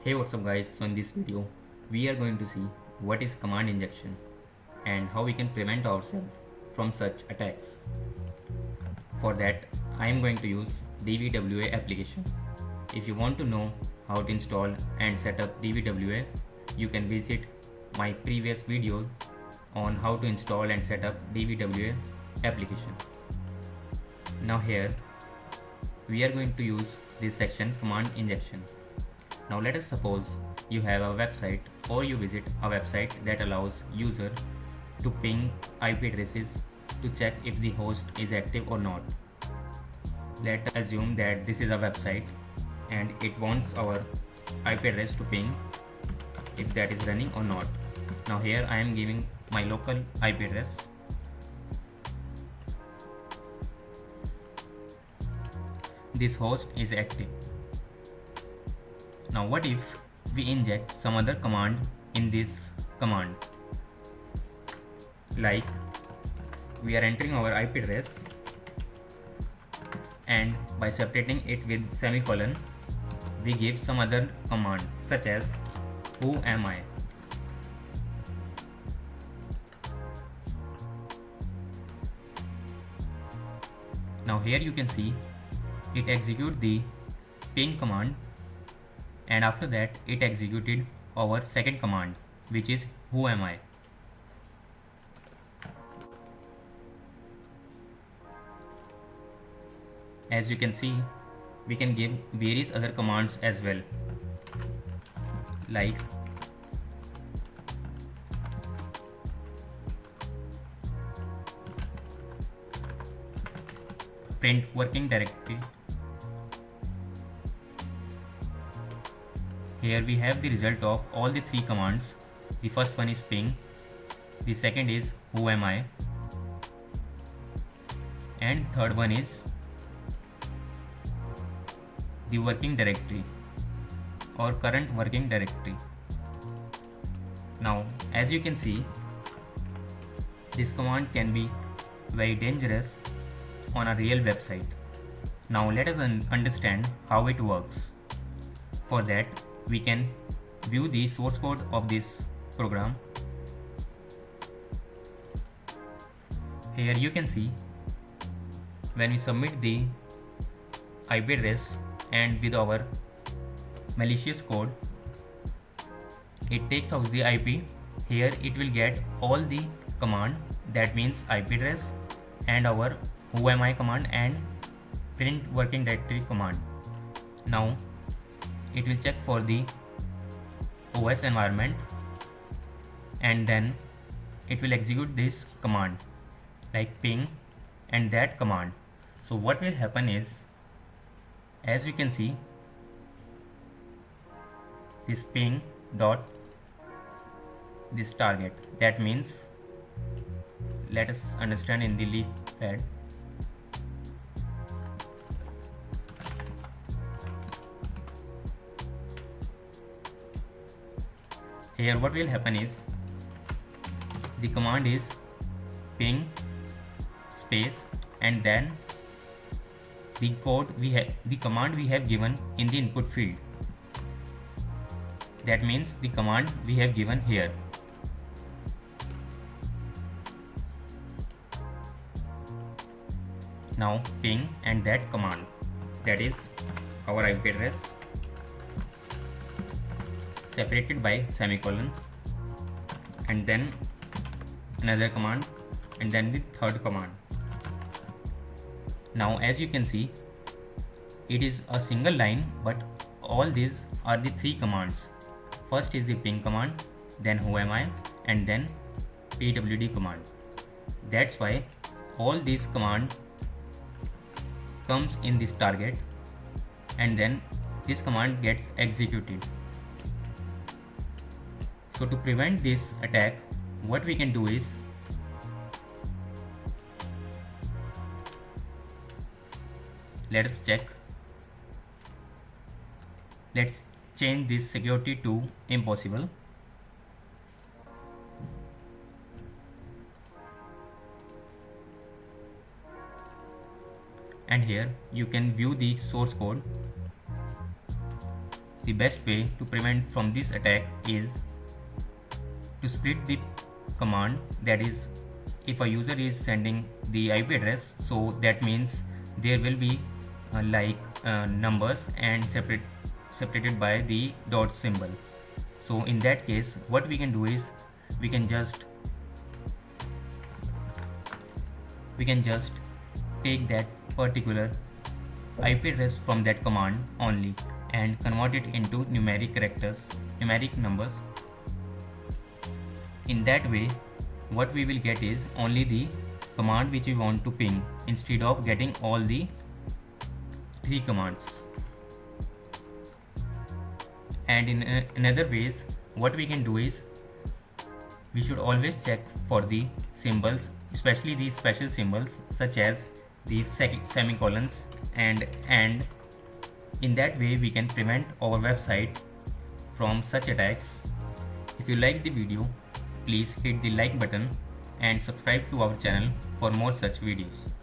Hey, what's up guys? So in this video we are going to see what is command injection and how we can prevent ourselves from such attacks. For that I am going to use DVWA application. If you want to know how to install and set up DVWA, you can visit my previous video on how to install and set up DVWA application. Now here we are going to use this section command injection. Now let us suppose you have a website or you visit a website that allows user to ping IP addresses to check if the host is active or not. Let's assume that this is a website and it wants our IP address to ping if that is running or not. Now here I am giving my local IP address. This host is active. Now what if we inject some other command in this command? Like we are entering our IP address and by separating it with semicolon we give some other command such as who am I. Now here you can see it executes the ping command and after that it executed our second command which is who am I. As you can see, we can give various other commands as well, like print working directory. Here we have the result of all the three commands. The first one is ping, the second is who am I, and third one is the working directory or current working directory. Now as you can see, this command can be very dangerous on a real website. Now let us understand how it works. For that we can view the source code of this program. Here you can see when we submit the IP address and with our malicious code, it takes out the IP. Here it will get all the command, that means IP address and our who am I command and print working directory command. Now it will check for the OS environment and then it will execute this command like ping and that command. So what will happen is, as you can see, this ping dot this target, that means, let us understand in the leaf pad. Here what will happen is the command is ping space and then the code the command we have given in the input field, that means the command we have given here. Now ping and that command, that is our IP address separated by semicolon and then another command and then the third command. Now as you can see, it is a single line but all these are the three commands. First is the ping command, then who am I, and then pwd command. That's why all these commands comes in this target and then this command gets executed. So to prevent this attack, what we can do is let us check. Let's change this security to impossible. And here you can view the source code. the best way to prevent from this attack is to split the command. That is, if a user is sending the IP address, so that means there will be numbers and separated by the dot symbol. So in that case, what we can do is we can just take that particular IP address from that command only and convert it into numeric numbers. In that way, what we will get is only the command which we want to ping instead of getting all the 3 commands. And in another ways, what we can do is we should always check for the symbols, especially these special symbols such as these semicolons and. In that way, we can prevent our website from such attacks. If you like the video, please hit the like button and subscribe to our channel for more such videos.